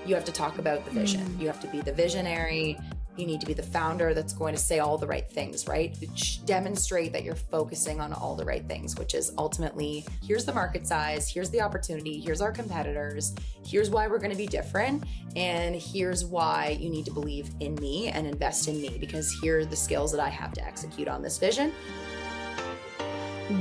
you have to talk about the vision. You have to be the visionary. You need to be the founder that's going to say all the right things, right? Demonstrate that you're focusing on all the right things, which is ultimately, here's the market size, here's the opportunity, here's our competitors, here's why we're going to be different, and here's why you need to believe in me and invest in me, because here are the skills that I have to execute on this vision.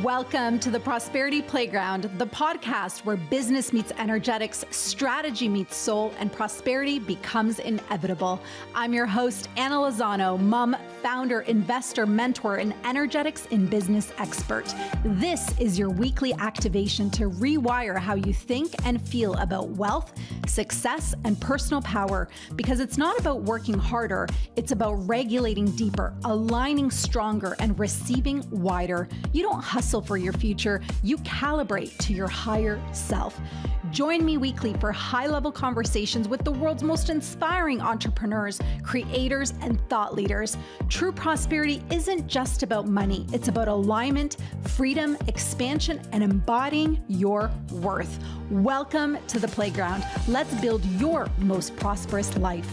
Welcome to the Prosperity Playground, the podcast where business meets energetics, strategy meets soul, and prosperity becomes inevitable. I'm your host, Anna Lozano, mom, founder, investor, mentor, and energetics in business expert. This is your weekly activation to rewire how you think and feel about wealth, success, and personal power, because it's not about working harder, it's about regulating deeper, aligning stronger, and receiving wider. You don't hustle for your future, you calibrate to your higher self. Join me weekly for high-level conversations with the world's most inspiring entrepreneurs, creators, and thought leaders. True prosperity isn't just about money. It's about alignment, freedom, expansion, and embodying your worth. Welcome to the playground. Let's build your most prosperous life.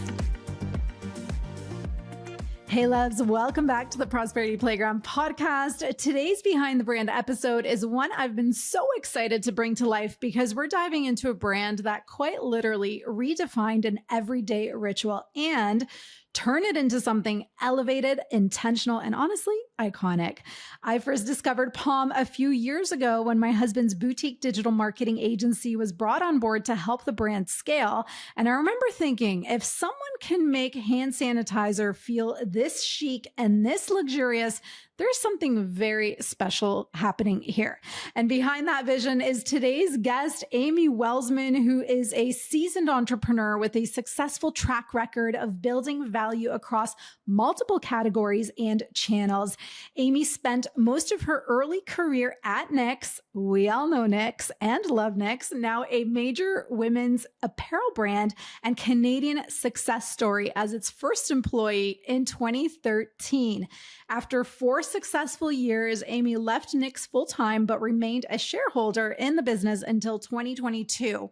Hey loves, welcome back to the Prosperity Playground podcast. Today's Behind the Brand episode is one I've been so excited to bring to life because we're diving into a brand that quite literally redefined an everyday ritual and turn it into something elevated, intentional, and honestly, iconic. I first discovered PAUME a few years ago when my husband's boutique digital marketing agency was brought on board to help the brand scale. And I remember thinking, if someone can make hand sanitizer feel this chic and this luxurious, there's something very special happening here. And behind that vision is today's guest, Amy Welsman, who is a seasoned entrepreneur with a successful track record of building value across multiple categories and channels. Amy spent most of her early career at Knix. We all know Knix and love Knix, now a major women's apparel brand and Canadian success story as its first employee in 2013. After 4 successful years, Amy left Knix full-time, but remained a shareholder in the business until 2022.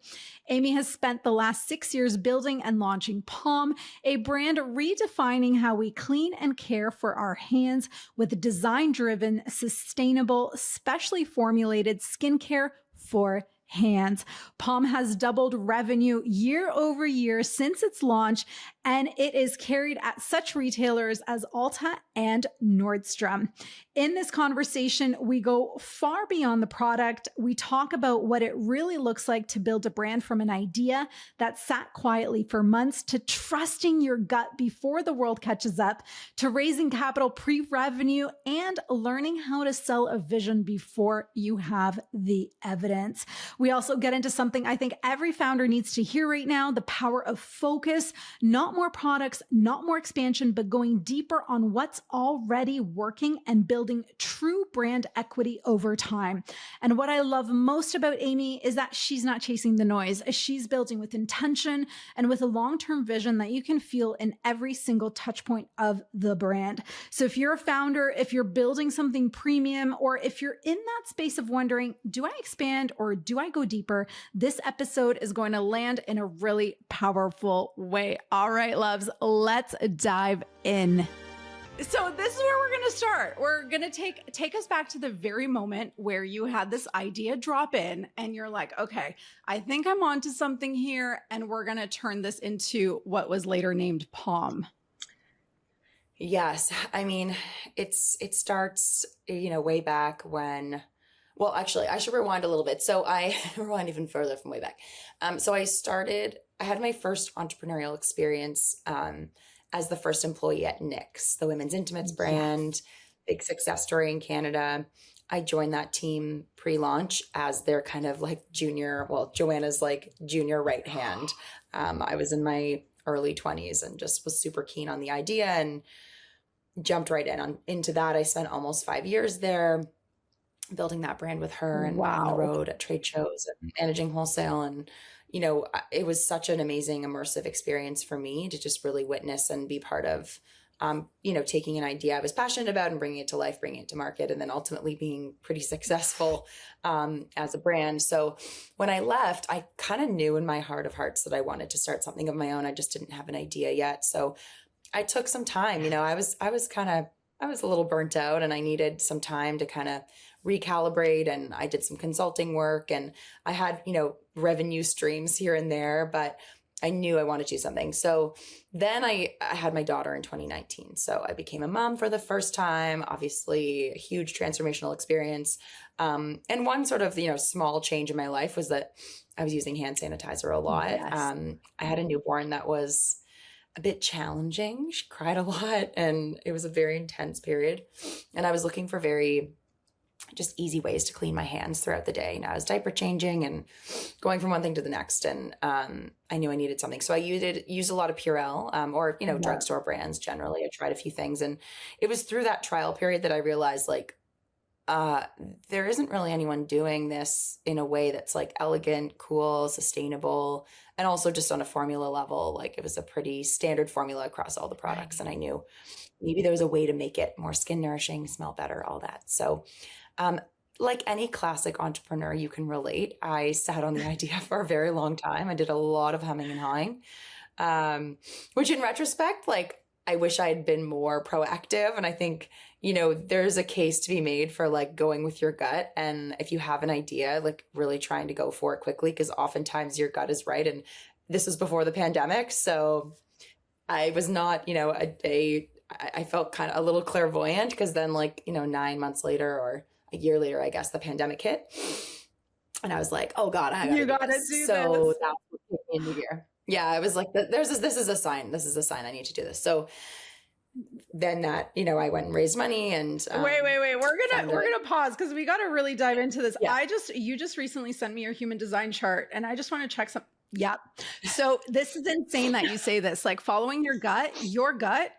Amy has spent the last 6 years building and launching PAUME, a brand redefining how we clean and care for our hands with design-driven, sustainable, specially formulated skincare for hands. PAUME has doubled revenue year over year since its launch, and it is carried at such retailers as Ulta and Nordstrom. In this conversation, we go far beyond the product. We talk about what it really looks like to build a brand from an idea that sat quietly for months to trusting your gut before the world catches up, to raising capital pre-revenue and learning how to sell a vision before you have the evidence. We also get into something I think every founder needs to hear right now, the power of focus, not more products, not more expansion, but going deeper on what's already working and building true brand equity over time. And what I love most about Amy is that she's not chasing the noise. She's building with intention and with a long-term vision that you can feel in every single touch point of the brand. So if you're a founder, if you're building something premium, or if you're in that space of wondering, do I expand or do I go deeper? This episode is going to land in a really powerful way. All right, loves, let's dive in. So this is where we're going to start. We're going to take us back to the very moment where you had this idea drop in and you're like, okay, I think I'm onto something here. And we're going to turn this into what was later named PAUME. Yes. I mean, it starts, way back when, well, actually I should rewind a little bit. So I rewind even further from way back. So I had my first entrepreneurial experience, as the first employee at Knix, the women's intimates brand, big success story in Canada. I joined that team pre-launch as their kind of like Joanna's like junior right hand. I was in my early 20s and just was super keen on the idea and jumped right into that. I spent almost 5 years there building that brand with her and on the road at trade shows and managing wholesale. And it was such an amazing immersive experience for me to just really witness and be part of taking an idea I was passionate about and bringing it to life, bringing it to market, and then ultimately being pretty successful as a brand. So when I left, I kind of knew in my heart of hearts that I wanted to start something of my own. I just didn't have an idea yet. So I took some time. I was a little burnt out, and I needed some time to kind of recalibrate, and I did some consulting work, and I had, revenue streams here and there, but I knew I wanted to do something. So then I had my daughter in 2019. So I became a mom for the first time, obviously a huge transformational experience. And one sort of, small change in my life was that I was using hand sanitizer a lot. Yes. I had a newborn that was a bit challenging. She cried a lot, and it was a very intense period. And I was looking for very just easy ways to clean my hands throughout the day. I was diaper changing and going from one thing to the next. And I knew I needed something. So I used a lot of Purell or, drugstore brands generally. I tried a few things. And it was through that trial period that I realized there isn't really anyone doing this in a way that's like elegant, cool, sustainable, and also just on a formula level. Like it was a pretty standard formula across all the products. And I knew maybe there was a way to make it more skin nourishing, smell better, all that. So like any classic entrepreneur, you can relate. I sat on the idea for a very long time. I did a lot of humming and hawing, which in retrospect, like I wish I had been more proactive. And I think, there's a case to be made for like going with your gut. And if you have an idea, like really trying to go for it quickly, because oftentimes your gut is right. And this was before the pandemic. So I was not, I felt kind of a little clairvoyant, because then 9 months later or a year later, I guess the pandemic hit, and I was like, oh God, You gotta do so this. that's what took me into gear. Yeah. I was like, this is a sign. This is a sign I need to do this. So then that, I went and raised money and, wait. We're gonna pause, because we got to really dive into this. Yeah. You just recently sent me your human design chart, and I just want to check some. Yep. So this is insane that you say this, like following your gut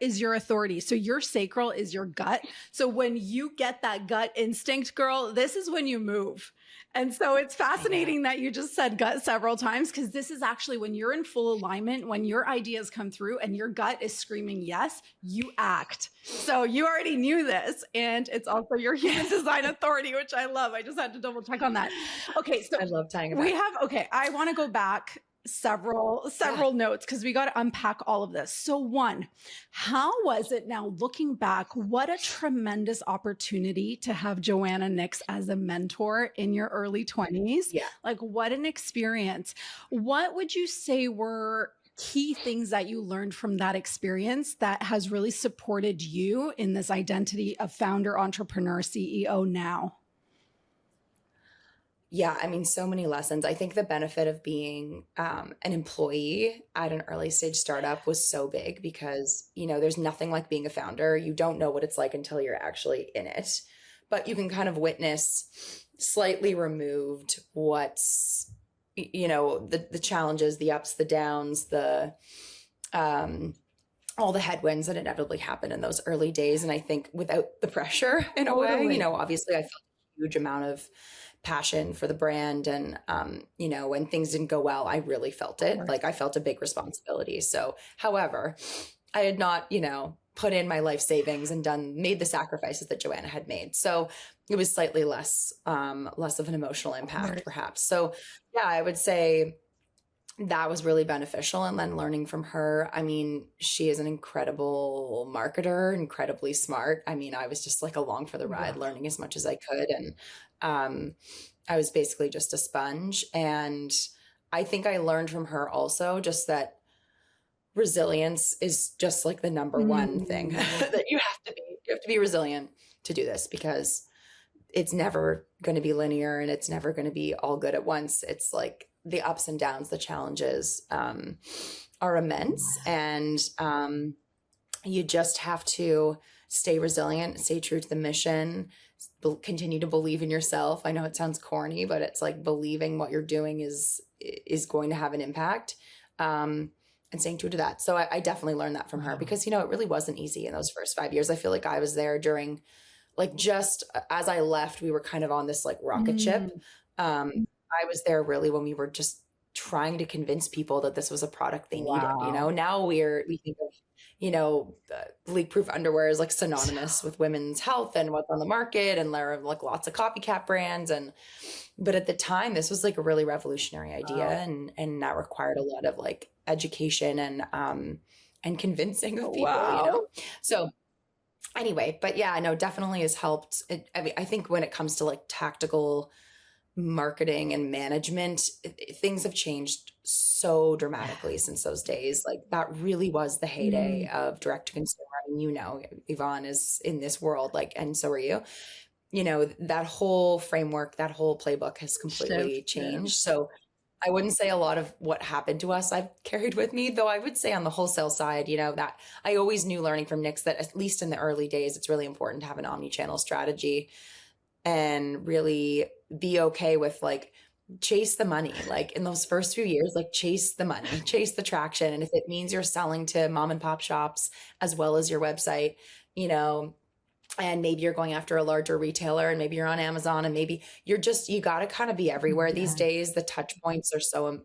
is your authority. So your sacral is your gut. So when you get that gut instinct, girl, this is when you move. And so it's fascinating that you just said gut several times, because this is actually when you're in full alignment, when your ideas come through and your gut is screaming yes, you act. So you already knew this. And it's also your human design authority, which I love. I just had to double check on that. Okay. So I love tying it back. I want to go back several notes, because we got to unpack all of this. So one, how was it, now looking back, what a tremendous opportunity to have Joanna Knix as a mentor in your early 20s. Yeah. Like what an experience. What would you say were key things that you learned from that experience that has really supported you in this identity of founder, entrepreneur, CEO now? Yeah, I mean, so many lessons. I think the benefit of being an employee at an early stage startup was so big, because, there's nothing like being a founder. You don't know what it's like until you're actually in it, but you can kind of witness slightly removed what's, the challenges, the ups, the downs, all the headwinds that inevitably happen in those early days. And I think without the pressure in a way, obviously I felt a huge amount of passion for the brand. And, when things didn't go well, I really felt it. Like I felt a big responsibility. So, however, I had not, put in my life savings and made the sacrifices that Joanna had made. So it was slightly less of an emotional impact, perhaps. So yeah, I would say that was really beneficial. And then learning from her, I mean, she is an incredible marketer, incredibly smart. I mean, I was just like along for the ride, learning as much as I could. And I was basically just a sponge. And I think I learned from her also just that resilience is just like the number one thing that you have to be. You have to be resilient to do this, because it's never going to be linear and it's never going to be all good at once. It's like the ups and downs, the challenges are immense. And you just have to stay resilient, stay true to the mission, continue to believe in yourself. I know it sounds corny, but it's like believing what you're doing is going to have an impact, and staying true to that. So I definitely learned that from her, because, it really wasn't easy in those first 5 years. I feel like I was there during, like, just as I left, we were kind of on this like rocket ship. I was there really when we were just trying to convince people that this was a product they needed. Now we think of leak-proof underwear is like synonymous with women's health and what's on the market, and there are like lots of copycat brands. But at the time, this was like a really revolutionary idea, and that required a lot of like education and convincing of people. So anyway, but yeah, no, definitely has helped. I mean, I think when it comes to like tactical marketing and management, things have changed so dramatically since those days. Like that really was the heyday of direct to consumer. And Yvonne is in this world, like, and so are you. That whole framework, that whole playbook has completely changed. So I wouldn't say a lot of what happened to us I've carried with me, though I would say on the wholesale side, that I always knew, learning from Knix, that at least in the early days, it's really important to have an omni-channel strategy and really be okay with like chase the money. Like in those first few years, like chase the money, chase the traction. And if it means you're selling to mom and pop shops as well as your website, and maybe you're going after a larger retailer, and maybe you're on Amazon, and maybe you got to kind of be everywhere these days. The touch points are so,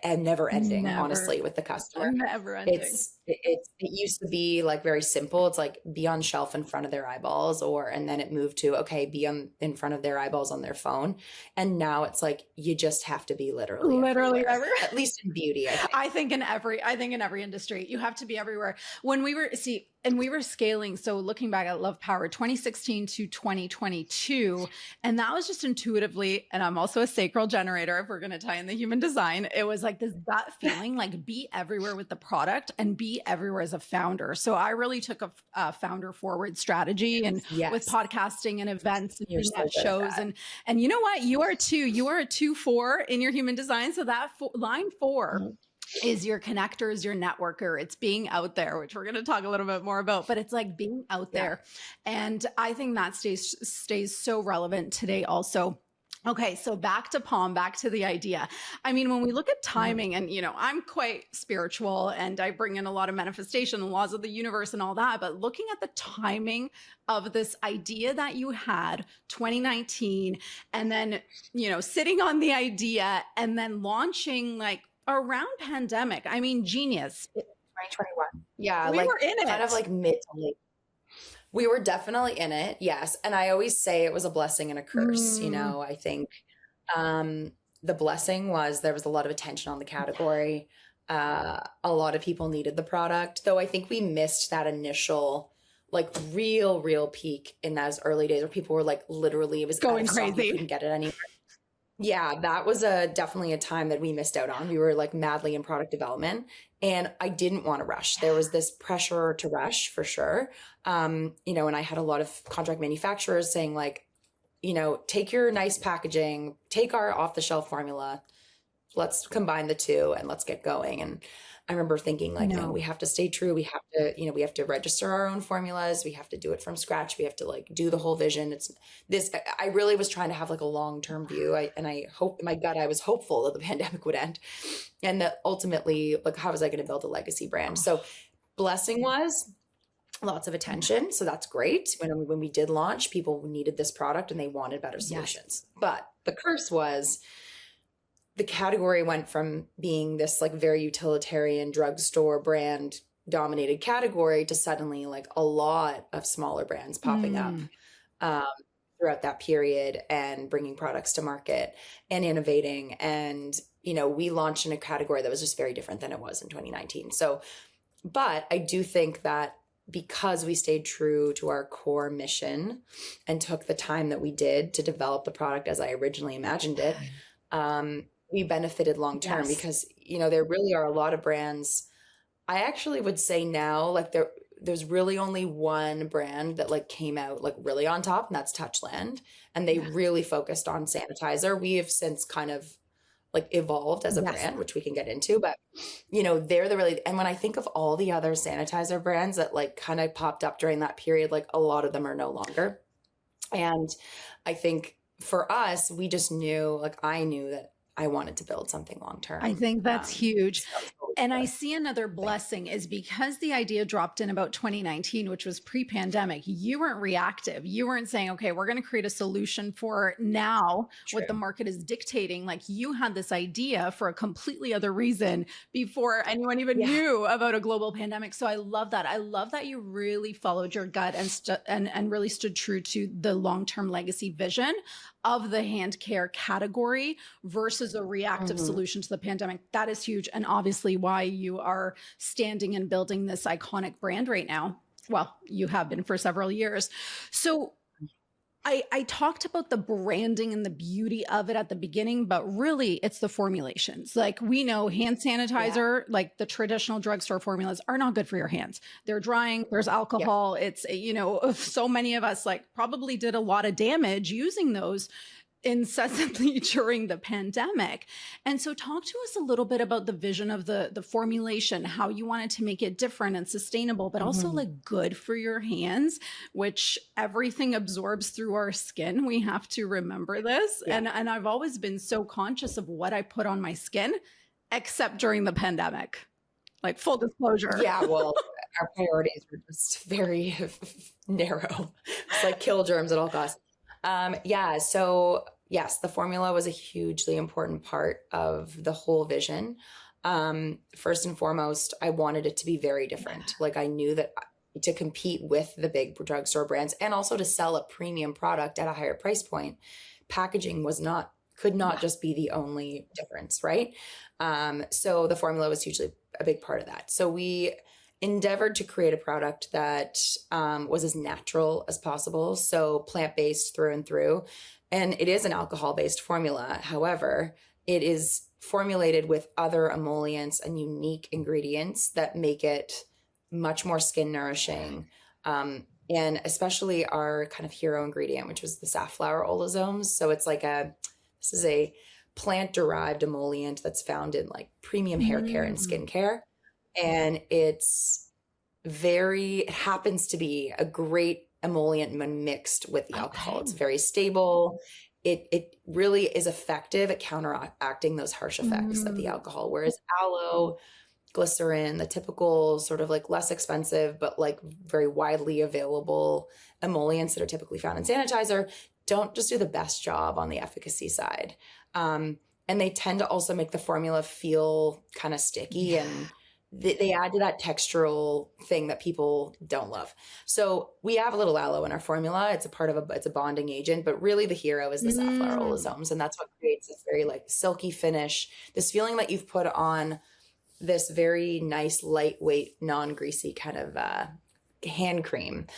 and never ending, honestly, with the customer. Never ending. It used to be like very simple. It's like be on shelf in front of their eyeballs, and then it moved to, okay, be in front of their eyeballs on their phone. And now it's like, you just have to be literally everywhere. At least in beauty. I think in every industry, you have to be everywhere. When we were scaling, so looking back at Love Power 2016 to 2022, and that was just intuitively, and I'm also a sacral generator, if we're going to tie in the human design, it was like this gut feeling, like be everywhere with the product and be everywhere as a founder. So I really took a founder forward strategy, and with podcasting and events and being at shows. And you know what? You are a 2-4 in your human design. So that line 4 is your connectors, your networker. It's being out there, which we're going to talk a little bit more about, but it's like being out there. And I think that stays so relevant today also. Okay, so back to PAUME, back to the idea. I mean, when we look at timing, and I'm quite spiritual, and I bring in a lot of manifestation and laws of the universe and all that, but looking at the timing of this idea that you had 2019, and then, sitting on the idea and then launching like around pandemic. I mean, genius. 2021. Yeah. We were in it. Kind of like mid to late. We were definitely in it. Yes. And I always say it was a blessing and a curse. I think the blessing was there was a lot of attention on the category. A lot of people needed the product, though I think we missed that initial like real peak in those early days where people were like, literally, it was going crazy. You couldn't get it anywhere. Yeah, that was definitely a time that we missed out on. We were like madly in product development, and I didn't want to rush. There was this pressure to rush for sure. And I had a lot of contract manufacturers saying like, take your nice packaging, take our off the shelf formula, let's combine the two and let's get going. And I remember thinking like, no, we have to stay true. We have to, we have to register our own formulas. We have to do it from scratch. We have to like do the whole vision. I really was trying to have like a long-term view. I hope, my gut, I was hopeful that the pandemic would end, and that ultimately, like, how was I going to build a legacy brand? So blessing was lots of attention. So that's great. When we did launch, people needed this product and they wanted better solutions. But the curse was, the category went from being this like very utilitarian drugstore brand dominated category to suddenly like a lot of smaller brands popping up throughout that period and bringing products to market and innovating. And, we launched in a category that was just very different than it was in 2019. So, but I do think that because we stayed true to our core mission and took the time that we did to develop the product as I originally imagined it, we benefited long-term because, there really are a lot of brands. I actually would say now, like there's really only one brand that like came out like really on top, and that's Touchland. And they really focused on sanitizer. We have since kind of like evolved as a brand, which we can get into, but they're and when I think of all the other sanitizer brands that like kind of popped up during that period, like a lot of them are no longer. And I think for us, we just knew, like I knew that I wanted to build something long-term. I think that's huge. So And I see another blessing is because the idea dropped in about 2019, which was pre-pandemic, you weren't reactive. You weren't saying, okay, we're going to create a solution for now what the market is dictating. Like you had this idea for a completely other reason before anyone even knew about a global pandemic. So I love that. I love that you really followed your gut and really stood true to the long-term legacy vision of the hand care category versus a reactive solution to the pandemic. That is huge. And obviously why you are standing and building this iconic brand right now. Well, you have been for several years. So I talked about the branding and the beauty of it at the beginning, but really it's the formulations. Like we know hand sanitizer, like the traditional drugstore formulas are not good for your hands. They're drying, there's alcohol. It's, you know, so many of us like probably did a lot of damage using those incessantly during the pandemic. And so talk to us a little bit about the vision of the formulation, how you wanted to make it different and sustainable, but also like good for your hands, which everything absorbs through our skin. We have to remember this. And I've always been so conscious of what I put on my skin, except during the pandemic, like full disclosure. Yeah, well, our priorities were just very narrow. It's like kill germs at all costs. So yes, the formula was a hugely important part of the whole vision. First and foremost, I wanted it to be very different. Like I knew that to compete with the big drugstore brands and also to sell a premium product at a higher price point, packaging could not just be the only difference, right? So the formula was hugely a big part of that. So we endeavored to create a product that was as natural as possible. So plant-based through and through. And it is an alcohol-based formula. However, it is formulated with other emollients and unique ingredients that make it much more skin nourishing. And especially our kind of hero ingredient, which was the safflower olazomes. So it's like this is a plant-derived emollient that's found in like premium hair care and skincare. And it happens to be a great emollient when mixed with the alcohol. It's very stable. It really is effective at counteracting those harsh effects of the alcohol. Whereas aloe, glycerin, the typical sort of like less expensive, but like very widely available emollients that are typically found in sanitizer don't just do the best job on the efficacy side. And they tend to also make the formula feel kind of sticky and they add to that textural thing that people don't love. So we have a little aloe in our formula. It's a bonding agent, but really the hero is the safflower olazomes. And that's what creates this very like silky finish, this feeling that you've put on this very nice, lightweight, non-greasy kind of hand cream.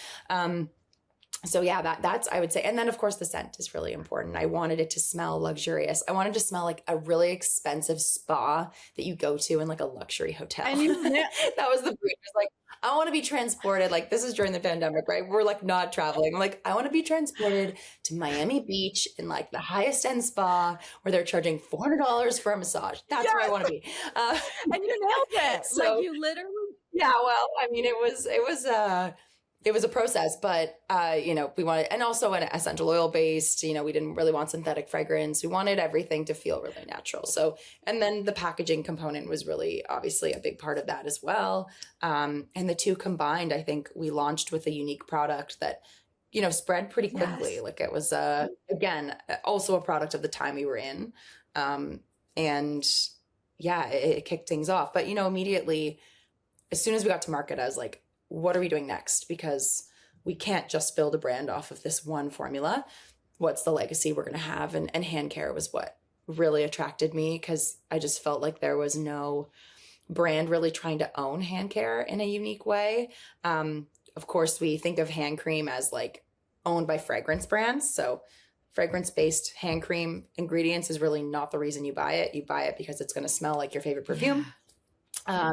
So yeah, that's, I would say. And then of course the scent is really important. I wanted it to smell luxurious. I wanted to smell like a really expensive spa that you go to in like a luxury hotel. That was the brief. It was like, I want to be transported. Like this is during the pandemic, right? We're like not traveling. I'm like, I want to be transported to Miami Beach in like the highest end spa where they're charging $400 for a massage. That's where I want to be. And you nailed it. So, like you literally. Yeah. Well, I mean, it was a process, but, we wanted, and also an essential oil based, we didn't really want synthetic fragrance. We wanted everything to feel really natural. So, and then the packaging component was really obviously a big part of that as well. And the two combined, I think we launched with a unique product that, spread pretty quickly. Yes. Like it was, again, also a product of the time we were in. It kicked things off, but, immediately as soon as we got to market, I was like, what are we doing next? Because we can't just build a brand off of this one formula. What's the legacy we're going to have? And hand care was what really attracted me because I just felt like there was no brand really trying to own hand care in a unique way. Of course, we think of hand cream as like owned by fragrance brands. So fragrance-based hand cream ingredients is really not the reason you buy it. You buy it because it's going to smell like your favorite perfume. Yeah.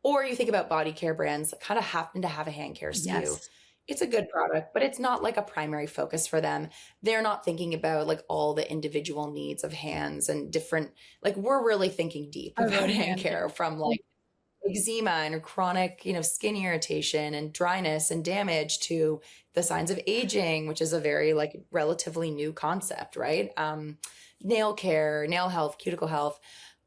Or you think about body care brands that kind of happen to have a hand care SKU. Yes. It's a good product, but it's not like a primary focus for them. They're not thinking about like all the individual needs of hands and different, like we're really thinking deep about hand care from like eczema and chronic, skin irritation and dryness and damage to the signs of aging, which is a very like relatively new concept, right? Nail care, nail health, cuticle health,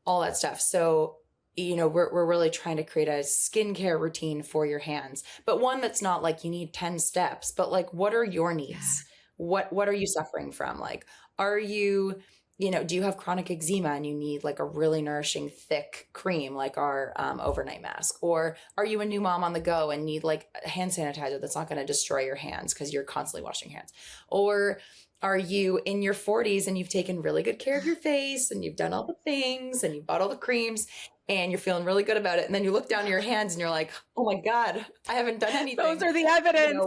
all that stuff. So we're really trying to create a skincare routine for your hands, but one that's not like you need 10 steps, but like, what are your Yeah. needs? What are you suffering from? Like, are you, do you have chronic eczema and you need like a really nourishing, thick cream, like our overnight mask? Or are you a new mom on the go and need like a hand sanitizer that's not going to destroy your hands because you're constantly washing your hands? Or are you in your 40s and you've taken really good care of your face and you've done all the things and you've bought all the creams and you're feeling really good about it? And then you look down at your hands and you're like, oh my God, I haven't done anything. Those are the evidence.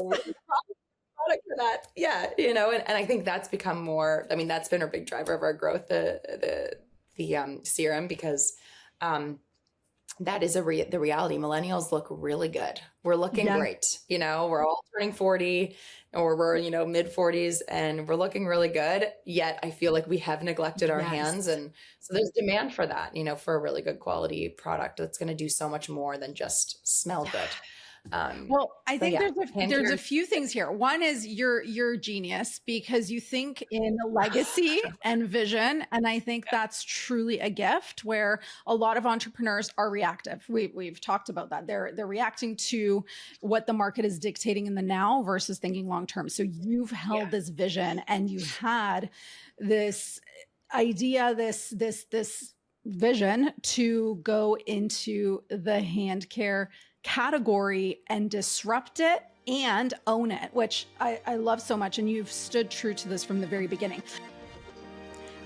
Product for that. Yeah. And I think that's become more, I mean, that's been a big driver of our growth, the serum, because that is the reality. Millennials look really good. We're looking great. We're all turning 40 or we're, mid 40s and we're looking really good. Yet I feel like we have neglected our hands. And so there's demand for that, for a really good quality product that's going to do so much more than just smell good. Well, I think there's a few things here. One is you're genius because you think in legacy and vision. And I think that's truly a gift where a lot of entrepreneurs are reactive. We've talked about that. They're reacting to what the market is dictating in the now versus thinking long-term. So you've held this vision and you had this idea, this vision to go into the hand care category and disrupt it and own it, which I love so much. And you've stood true to this from the very beginning.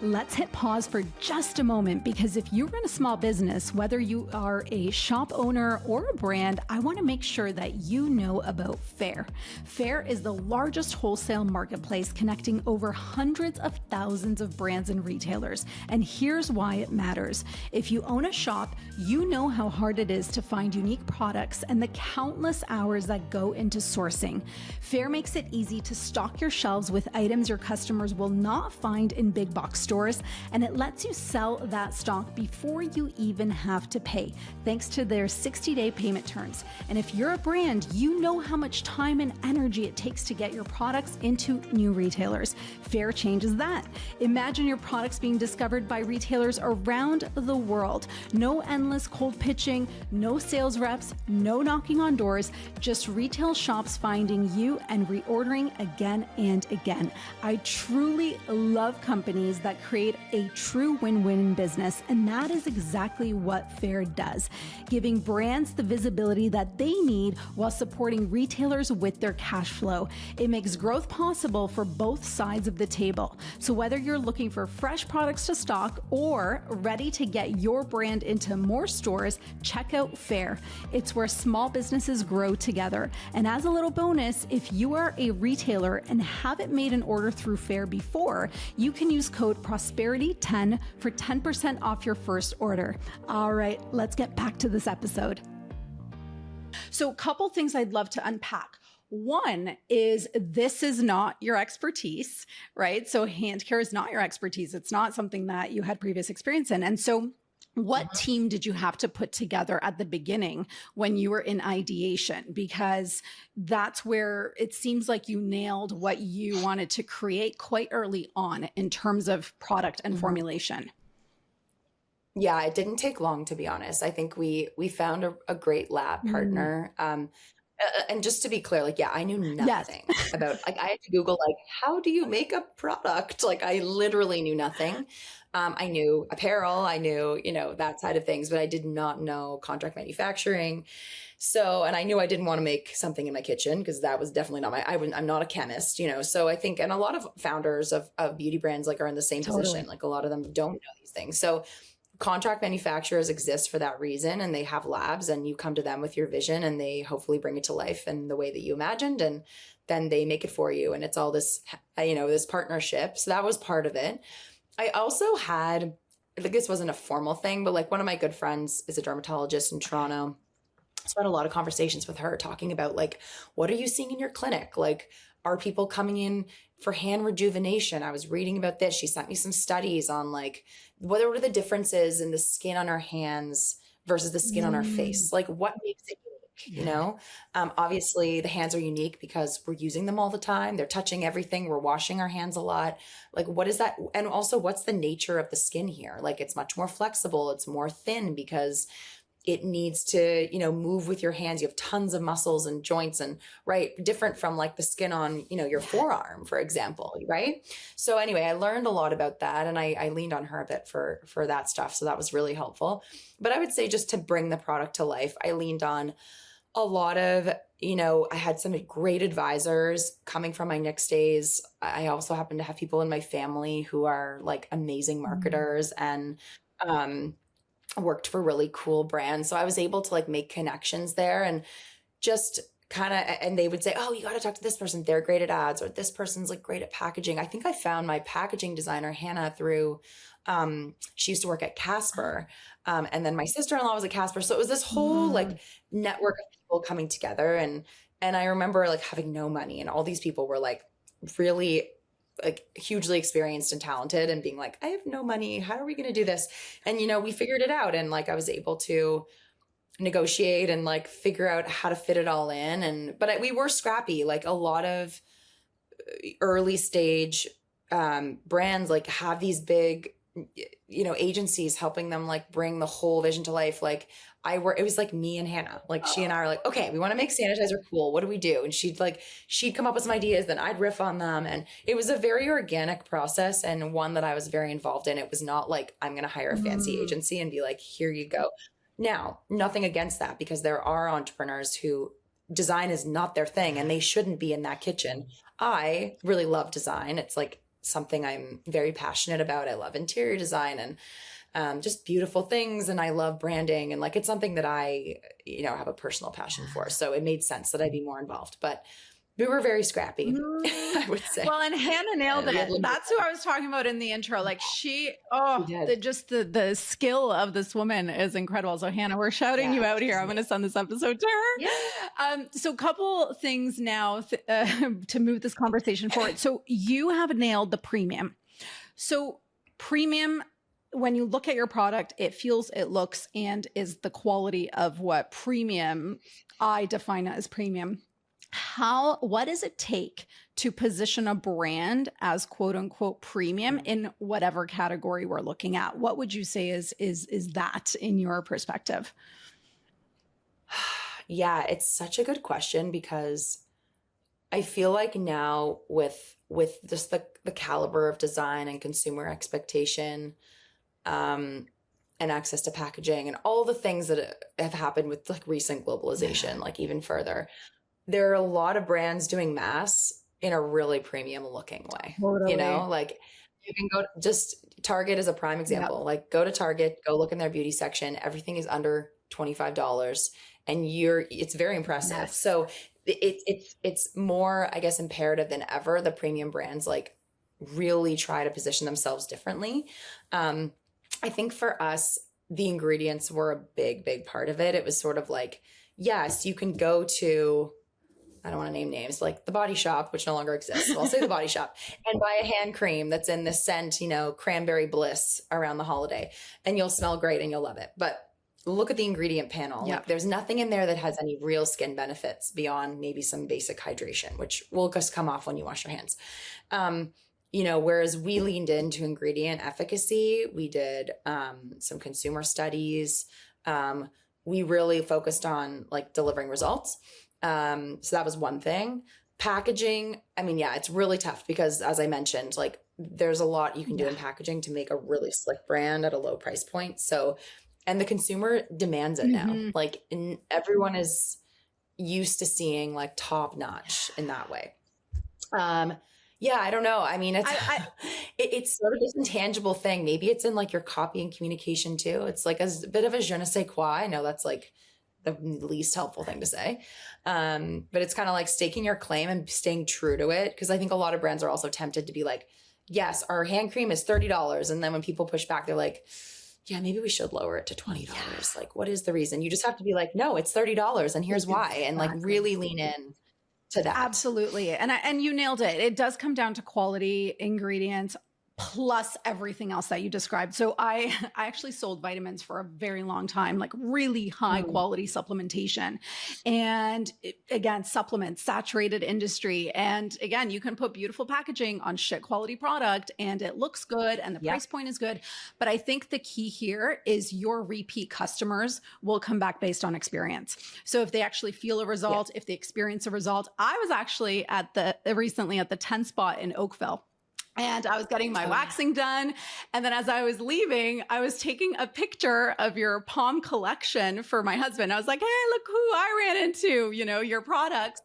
Let's hit pause for just a moment because if you run a small business, whether you are a shop owner or a brand, I want to make sure that you know about Faire. Faire is the largest wholesale marketplace connecting over hundreds of thousands of brands and retailers. And here's why it matters. If you own a shop, you know how hard it is to find unique products and the countless hours that go into sourcing. Faire makes it easy to stock your shelves with items your customers will not find in big box stores, and it lets you sell that stock before you even have to pay, thanks to their 60-day payment terms. And if you're a brand, you know how much time and energy it takes to get your products into new retailers. Faire changes that. Imagine your products being discovered by retailers around the world. No endless cold pitching, no sales reps, no knocking on doors, just retail shops finding you and reordering again and again. I truly love companies that create a true win-win business, and that is exactly what Faire does, giving brands the visibility that they need while supporting retailers with their cash flow. It makes growth possible for both sides of the table. So whether you're looking for fresh products to stock or ready to get your brand into more stores, check out Faire. It's where small businesses grow together. And as a little bonus, if you are a retailer and haven't made an order through Faire before, you can use code Prosperity10 for 10% off your first order. All right, let's get back to this episode. So a couple things I'd love to unpack. One is this is not your expertise, right? So hand care is not your expertise. It's not something that you had previous experience in. And so what team did you have to put together at the beginning when you were in ideation? Because that's where it seems like you nailed what you wanted to create quite early on in terms of product and formulation. Yeah, it didn't take long, to be honest. I think we found a great lab partner. And just to be clear, like, yeah, I knew nothing about, like, I had to Google, like, how do you make a product? Like, I literally knew nothing. I knew apparel, I knew, that side of things, but I did not know contract manufacturing. So, and I knew I didn't want to make something in my kitchen because that was definitely not I'm not a chemist, so I think, and a lot of founders of beauty brands like are in the same position. Like a lot of them don't know these things. So contract manufacturers exist for that reason, and they have labs, and you come to them with your vision and they hopefully bring it to life in the way that you imagined, and then they make it for you. And it's all this, this partnership. So that was part of it. I also had, like, this wasn't a formal thing, but like one of my good friends is a dermatologist in Toronto. So I had a lot of conversations with her talking about, like, what are you seeing in your clinic? Like, are people coming in for hand rejuvenation? I was reading about this. She sent me some studies on, like, what are the differences in the skin on our hands versus the skin on our face? Like, what makes it unique? you know? Obviously the hands are unique because we're using them all the time. They're touching everything. We're washing our hands a lot. Like, what is that? And also, what's the nature of the skin here? Like, it's much more flexible. It's more thin because it needs to, move with your hands. You have tons of muscles and joints and right, different from like the skin on, your forearm, for example, right? So anyway, I learned a lot about that, and I leaned on her a bit for that stuff. So that was really helpful. But I would say, just to bring the product to life, I leaned on a lot of, I had some great advisors coming from my Knix days. I also happen to have people in my family who are like amazing marketers and, worked for really cool brands. So I was able to like make connections there and just kind of, and they would say, oh, you got to talk to this person. They're great at ads, or this person's like great at packaging. I think I found my packaging designer, Hannah, through, she used to work at Casper. And then my sister-in-law was at Casper. So it was this whole like network of people coming together. And I remember like having no money, and all these people were like really like hugely experienced and talented, and being like, I have no money. How are we going to do this? And, we figured it out. And like, I was able to negotiate and like figure out how to fit it all in. But we were scrappy. Like a lot of early stage, brands like have these big, agencies helping them like bring the whole vision to life. Like it was like me and Hannah, like she and I were like, okay, we want to make sanitizer cool. What do we do? And she'd come up with some ideas, then I'd riff on them. And it was a very organic process, and one that I was very involved in. It was not like, I'm going to hire a fancy agency and be like, here you go. Now, nothing against that, because there are entrepreneurs who design is not their thing and they shouldn't be in that kitchen. I really love design. It's like something I'm very passionate about. I love interior design and just beautiful things. And I love branding. And like, it's something that I, have a personal passion for. So it made sense that I'd be more involved, but we were very scrappy, I would say. Well, and Hannah nailed it. That's who I was talking about in the intro. Like the skill of this woman is incredible. So Hannah, we're shouting you out here. I'm going to send this episode to her. Yeah. So couple things now to move this conversation forward. So you have nailed the premium. So premium, when you look at your product, it feels, it looks, and is the quality of what premium, I define it as premium. What does it take to position a brand as quote unquote premium in whatever category we're looking at? What would you say is that in your perspective? Yeah, it's such a good question, because I feel like now with just the caliber of design and consumer expectation, and access to packaging and all the things that have happened with like recent globalization, like even further, there are a lot of brands doing mass in a really premium looking way. Totally. Like you can go to just Target is a prime example. Yep. Like go to Target, go look in their beauty section. Everything is under $25 and it's very impressive. Yes. So it's more, I guess, imperative than ever. The premium brands like really try to position themselves differently. I think for us, the ingredients were a big, big part of it. It was sort of like, yes, you can go to, I don't want to name names, like the Body Shop, which no longer exists. So I'll say the Body Shop, and buy a hand cream that's in this scent, cranberry bliss around the holiday, and you'll smell great and you'll love it. But look at the ingredient panel. Yep. Like there's nothing in there that has any real skin benefits beyond maybe some basic hydration, which will just come off when you wash your hands. Whereas we leaned into ingredient efficacy, we did some consumer studies. We really focused on like delivering results. So that was one thing. Packaging, it's really tough because, as I mentioned, like there's a lot you can do in packaging to make a really slick brand at a low price point. So, and the consumer demands it now. Like everyone is used to seeing like top notch in that way. Yeah, I don't know. It's sort of this intangible thing. Maybe it's in like your copy and communication too. It's like a bit of a je ne sais quoi. I know that's like the least helpful thing to say. But it's kind of like staking your claim and staying true to it. Cause I think a lot of brands are also tempted to be like, yes, our hand cream is $30. And then when people push back, they're like, yeah, maybe we should lower it to $20. Yeah. Like, what is the reason? You just have to be like, no, it's $30 and here's why. And like really lean in to that. Absolutely. And you nailed it. It does come down to quality, ingredients, plus everything else that you described. So I actually sold vitamins for a very long time, like really high quality supplementation. And again, supplements, saturated industry. And again, you can put beautiful packaging on shit quality product and it looks good and the price point is good. But I think the key here is your repeat customers will come back based on experience. So if they actually feel a result, if they experience a result, I was actually recently at the 10 spot in Oakville. And I was getting my waxing done. And then as I was leaving, I was taking a picture of your PAUME collection for my husband. I was like, hey, look who I ran into, your products.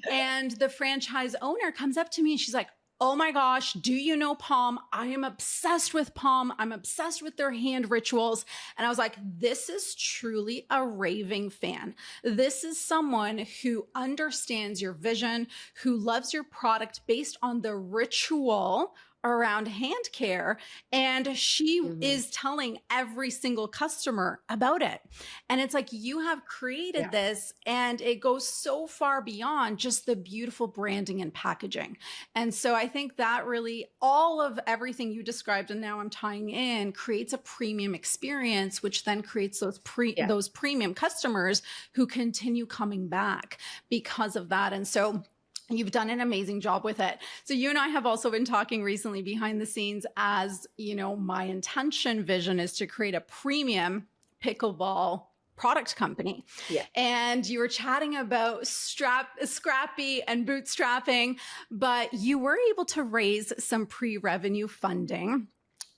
And the franchise owner comes up to me and she's like, oh my gosh, do you know PAUME? I am obsessed with PAUME. I'm obsessed with their hand rituals. And I was like, this is truly a raving fan. This is someone who understands your vision, who loves your product based on the ritual around hand care. And she is telling every single customer about it. And it's like, you have created this and it goes so far beyond just the beautiful branding and packaging. And so I think that really all of everything you described, and now I'm tying in, creates a premium experience, which then creates those premium customers who continue coming back because of that. And so you've done an amazing job with it. So you and I have also been talking recently behind the scenes as, my intention vision is to create a premium pickleball product company. Yeah. And you were chatting about scrappy and bootstrapping, but you were able to raise some pre-revenue funding.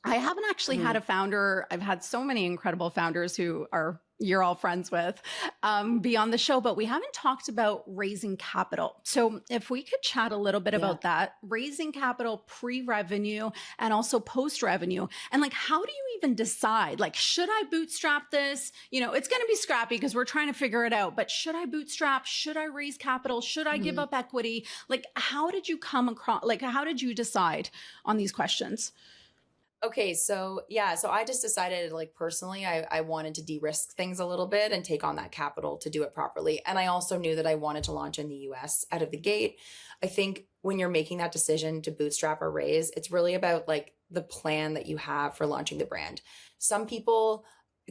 I haven't actually had a founder. I've had so many incredible founders who you're all friends with, be on the show, but we haven't talked about raising capital. So if we could chat a little bit about that, raising capital pre-revenue and also post-revenue, and like, how do you even decide, like, should I bootstrap this? It's going to be scrappy because we're trying to figure it out, but should I bootstrap? Should I raise capital? Should I give up equity? Like, how did you come across, like, how did you decide on these questions? Okay, so I just decided, like, personally, I wanted to de-risk things a little bit and take on that capital to do it properly. And I also knew that I wanted to launch in the US out of the gate. I think when you're making that decision to bootstrap or raise, it's really about like the plan that you have for launching the brand. Some people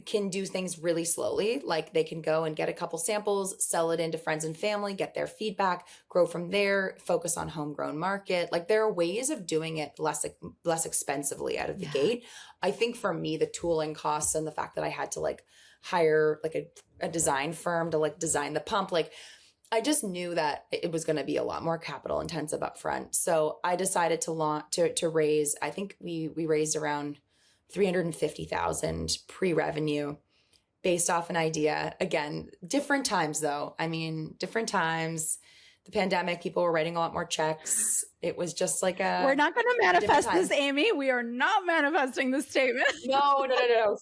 can do things really slowly, like they can go and get a couple samples, sell it into friends and family, get their feedback, grow from there, focus on homegrown market. Like, there are ways of doing it less expensively out of the gate. I think for me, the tooling costs and the fact that I had to like hire like a design firm to like design the pump, like I just knew that it was going to be a lot more capital intensive upfront. So I decided to raise, I think we raised around 350,000 pre-revenue based off an idea. Again, different times though. I mean, different times. The pandemic, people were writing a lot more checks. It was just like we're not going to manifest this, Amy. We are not manifesting this statement. No.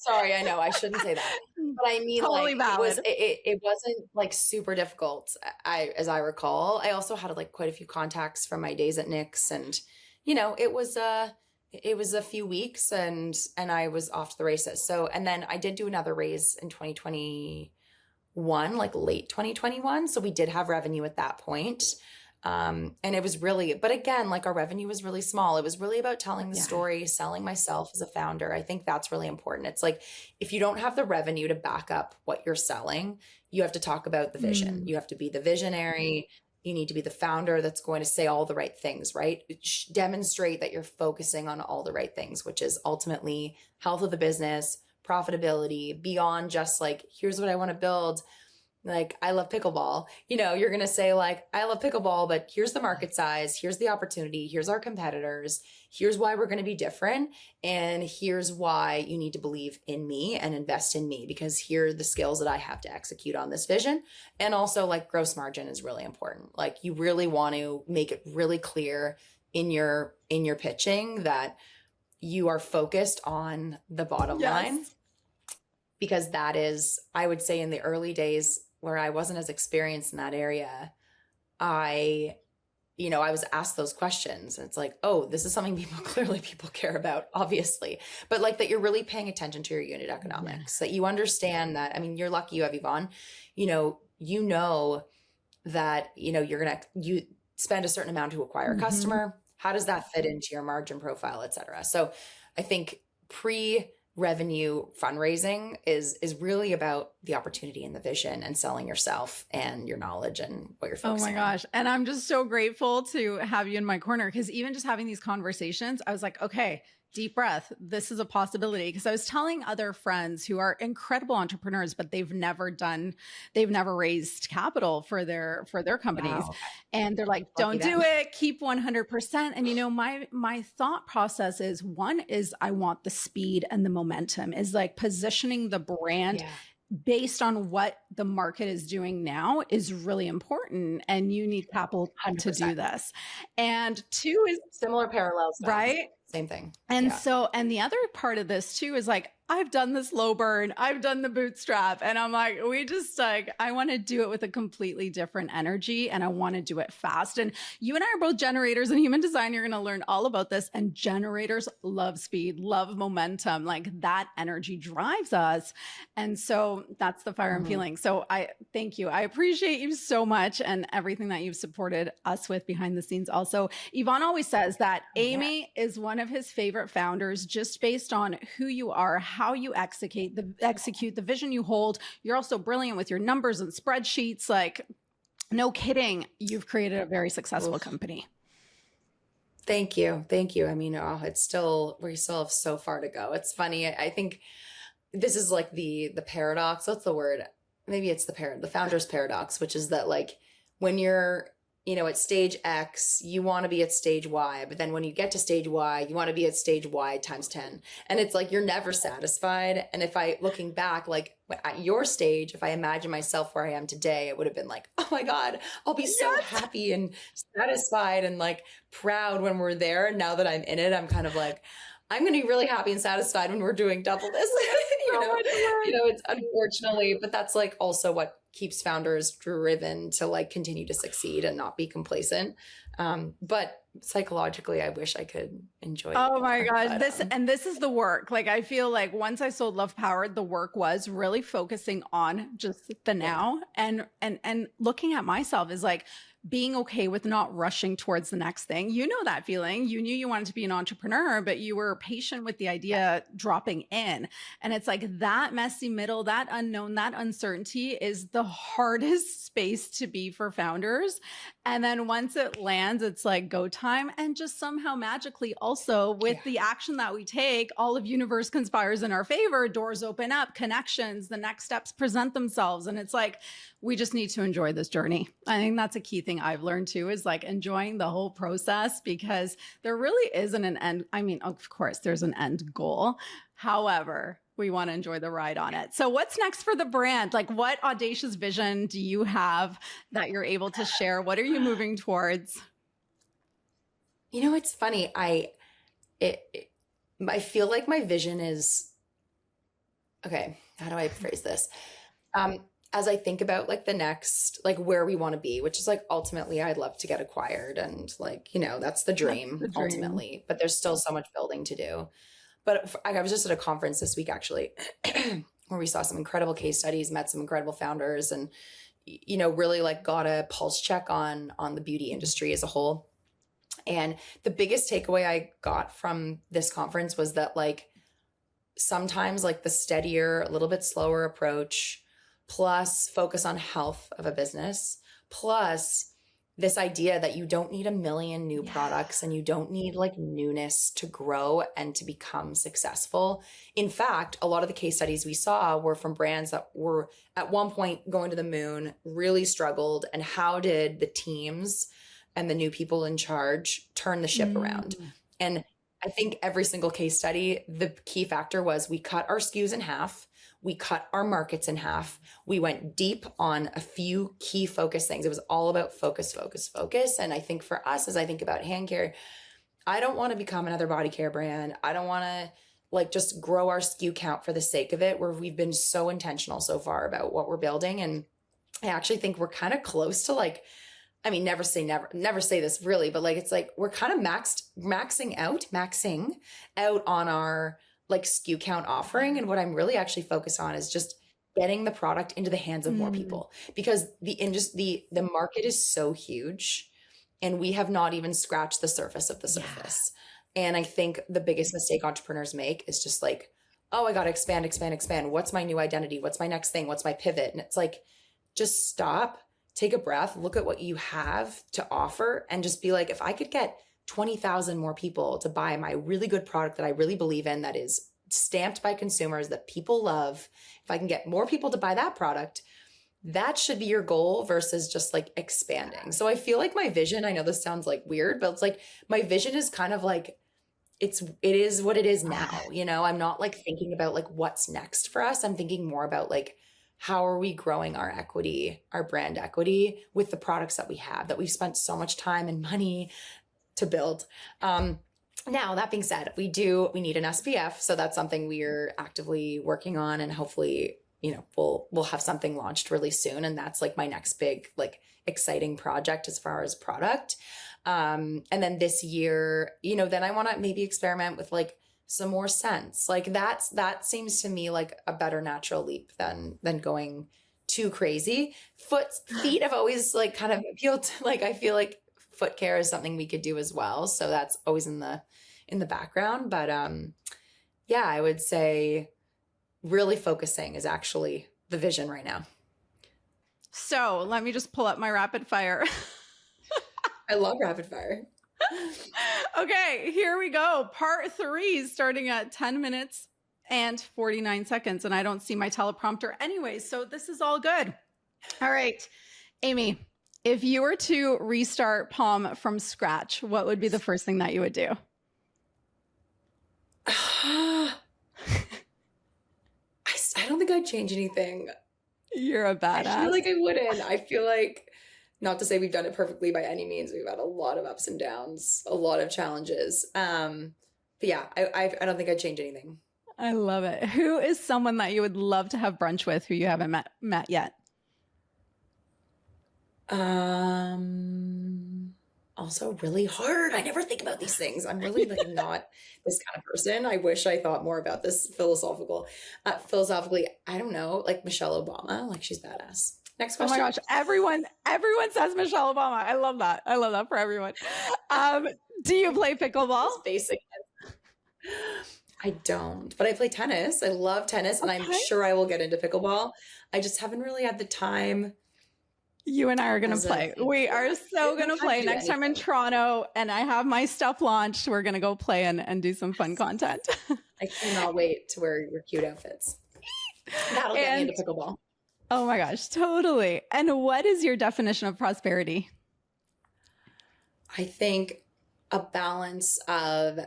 Sorry. I know I shouldn't say that. But I mean, totally like, valid. It wasn't like super difficult. As I recall, I also had like quite a few contacts from my days at Knix, and it was a few weeks and I was off to the races. So, and then I did do another raise in 2021, like late 2021. So we did have revenue at that point. And it was really, but again, like our revenue was really small. It was really about telling the story, selling myself as a founder. I think that's really important. It's like, if you don't have the revenue to back up what you're selling, you have to talk about the vision. You have to be the visionary. You need to be the founder that's going to say all the right things, right? Demonstrate that you're focusing on all the right things, which is ultimately health of the business, profitability, beyond just like, here's what I want to build. Like, I love pickleball. You're going to say like, I love pickleball, but here's the market size. Here's the opportunity. Here's our competitors. Here's why we're going to be different. And here's why you need to believe in me and invest in me, because here are the skills that I have to execute on this vision. And also, like, gross margin is really important. Like, you really want to make it really clear in your pitching that you are focused on the bottom line, because that is, I would say, in the early days where I wasn't as experienced in that area, I was asked those questions, and it's like, oh, this is something people care about, obviously, but like that you're really paying attention to your unit economics, that you understand that. I mean, you're lucky you have Yvonne, that, you spend a certain amount to acquire a customer. how does that fit into your margin profile, et cetera? So I think pre-revenue fundraising is really about the opportunity and the vision and selling yourself and your knowledge and what you're Oh focusing my on. gosh. And I'm just so grateful to have you in my corner, because even just having these conversations, I was like, okay, deep breath. This is a possibility. Because I was telling other friends who are incredible entrepreneurs, but they've never raised capital for their companies. Wow. And they're like, Lucky don't do them. it, keep 100%. And my thought process is, one is I want the speed and the momentum, is like positioning the brand Yeah. based on what the market is doing now is really important, and you need capital to 100%. do this. And two is Similar parallels. right. Same thing. And Yeah. so, and the other part of this too is like, I've done the slow burn, I've done the bootstrap, and I'm like, I want to do it with a completely different energy, and I want to do it fast. And you and I are both generators in human design. You're going to learn all about this. And generators love speed, love momentum. Like that energy drives us. And so that's the fire I'm feeling. So I thank you. I appreciate you so much, and everything that you've supported us with behind the scenes. Also, Yvonne always says that Amy is one of his favorite founders, just based on who you are, how you execute the vision you hold. You're also brilliant with your numbers and spreadsheets. Like, no kidding, you've created a very successful company. Thank you. I mean, we still have so far to go. It's funny. I think this is like the paradox. What's the word? Maybe it's the founder's paradox, which is that like when you're, at stage X, you want to be at stage Y, but then when you get to stage Y, you want to be at stage Y times 10. And it's like, you're never satisfied. And looking back, like at your stage, if I imagine myself where I am today, it would have been like, oh my God, I'll be so happy and satisfied and like proud when we're there. And now that I'm in it, I'm kind of like, I'm going to be really happy and satisfied when we're doing double this, it's unfortunately, but that's like also what keeps founders driven to like continue to succeed and not be complacent. But psychologically, I wish I could enjoy it. Oh my God. This is the work. Like, I feel like once I sold Love Powered, the work was really focusing on just the now, and looking at myself is like, being okay with not rushing towards the next thing. You know that feeling. You knew you wanted to be an entrepreneur, but you were patient with the idea dropping in. And it's like that messy middle, that unknown, that uncertainty is the hardest space to be for founders. And then once it lands, it's like go time. And just somehow magically also with the action that we take, all of universe conspires in our favor, doors open up, connections, the next steps present themselves. And it's like, we just need to enjoy this journey. I think that's a key thing I've learned too, is like enjoying the whole process, because there really isn't an end. I mean, of course, there's an end goal. However, we want to enjoy the ride on it. So what's next for the brand? Like, what audacious vision do you have that you're able to share? What are you moving towards? It's funny. I feel like my vision is, okay, how do I phrase this? As I think about like the next, like where we want to be, which is like, ultimately I'd love to get acquired, and like, that's the dream, ultimately, but there's still so much building to do. But I was just at a conference this week, actually, where we saw some incredible case studies, met some incredible founders, and, really like got a pulse check on the beauty industry as a whole. And the biggest takeaway I got from this conference was that like, sometimes like the steadier, a little bit slower approach, plus focus on health of a business, plus this idea that you don't need a million new products and you don't need like newness to grow and to become successful. In fact, a lot of the case studies we saw were from brands that were at one point going to the moon, really struggled. And how did the teams and the new people in charge turn the ship around? And I think every single case study, the key factor was we cut our SKUs in half. We cut our markets in half. We went deep on a few key focus things. It was all about focus. And I think for us, as I think about hand care, I don't want to become another body care brand. I don't want to like just grow our SKU count for the sake of it, where we've been so intentional so far about what we're building. And I actually think we're kind of close to like, I mean, never say this really, but like, it's like, we're kind of maxing out on our like SKU count offering. And what I'm really actually focused on is just getting the product into the hands of more people, because the market is so huge. And we have not even scratched the surface of the surface. And I think the biggest mistake entrepreneurs make is just like, oh, I got to expand, expand, expand. What's my new identity? What's my next thing? What's my pivot? And it's like, just stop, take a breath, look at what you have to offer, and just be like, if I could get 20,000 more people to buy my really good product that I really believe in, that is stamped by consumers, that people love, if I can get more people to buy that product, that should be your goal versus just like expanding. So I feel like my vision, I know this sounds like weird, but it's like my vision is kind of like, it is what it is now. You know, I'm not like thinking about like what's next for us. I'm thinking more about like, how are we growing our equity, our brand equity with the products that we have, that we've spent so much time and money to build. Now, that being said, we need an SPF. So that's something we're actively working on, and hopefully, you know, we'll have something launched really soon. And that's like my next big, like exciting project as far as product. And then this year, you know, then I want to maybe experiment with like some more scents. Like that seems to me like a better natural leap than going too crazy. Feet have always like kind of appealed to, like, I feel like foot care is something we could do as well. So that's always in the background. But yeah, I would say really focusing is actually the vision right now. So let me just pull up my rapid fire. I love rapid fire. Okay, here we go. Part 3 starting at 10 minutes and 49 seconds. And I don't see my teleprompter anyway, so this is all good. All right, Amy, if you were to restart PAUME from scratch, what would be the first thing that you would do? I don't think I'd change anything. You're a badass. I feel like I wouldn't. I feel like, not to say we've done it perfectly by any means. We've had a lot of ups and downs, a lot of challenges. But yeah, I don't think I'd change anything. I love it. Who is someone that you would love to have brunch with who you haven't met yet? Also really hard. I never think about these things. I'm really like not this kind of person. I wish I thought more about this philosophically. I don't know, like Michelle Obama, like she's badass. Next question. Oh my gosh, everyone says Michelle Obama. I love that. I love that for everyone. Do you play pickleball? It's basic. I don't, but I play tennis. I love tennis, and I'm sure I will get into pickleball. I just haven't really had the time. You and I are going to play. We are so going to play next time in Toronto, and I have my stuff launched. We're going to go play and do some fun content. I cannot wait to wear your cute outfits. That'll get me into pickleball. Oh my gosh, totally. And what is your definition of prosperity? I think a balance of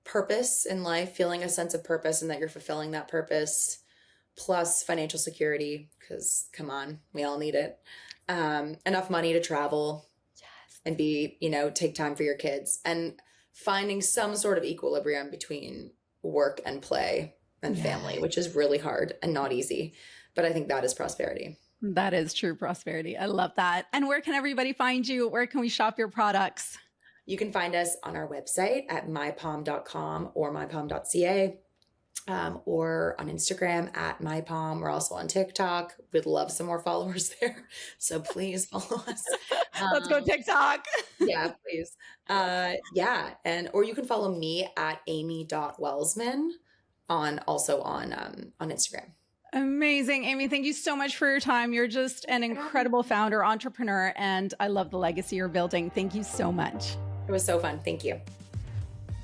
purpose in life, feeling a sense of purpose and that you're fulfilling that purpose, plus financial security, because come on, we all need it. Enough money to travel and be, you know, take time for your kids, and finding some sort of equilibrium between work and play and family, which is really hard and not easy. But I think that is prosperity. That is true prosperity. I love that. And where can everybody find you? Where can we shop your products? You can find us on our website at mypalm.com or mypalm.ca, or on Instagram at mypalm. We're also on TikTok. We'd love some more followers there. So please follow us. Let's go TikTok. Yeah, please. Yeah. Or you can follow me at amy.welsman on Instagram. Amazing. Amy, thank you so much for your time. You're just an incredible founder, entrepreneur, and I love the legacy you're building. Thank you so much. It was so fun. Thank you.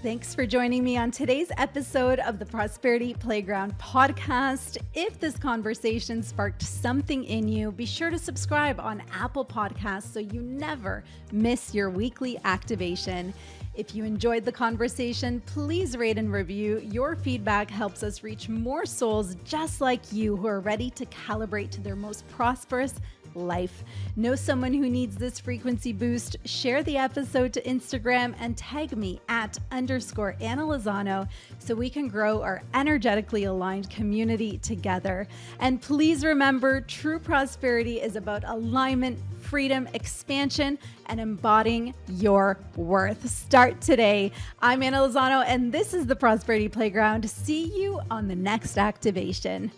Thanks for joining me on today's episode of the Prosperity Playground podcast. If this conversation sparked something in you, be sure to subscribe on Apple Podcasts so you never miss your weekly activation. If you enjoyed the conversation, please rate and review. Your feedback helps us reach more souls just like you who are ready to calibrate to their most prosperous life. Know someone who needs this frequency boost? Share the episode to Instagram and tag me at _Anna Lozano so we can grow our energetically aligned community together. And please remember, true prosperity is about alignment, freedom, expansion, and embodying your worth. Start today. I'm Anna Lozano, and this is the Prosperity Playground. See you on the next activation.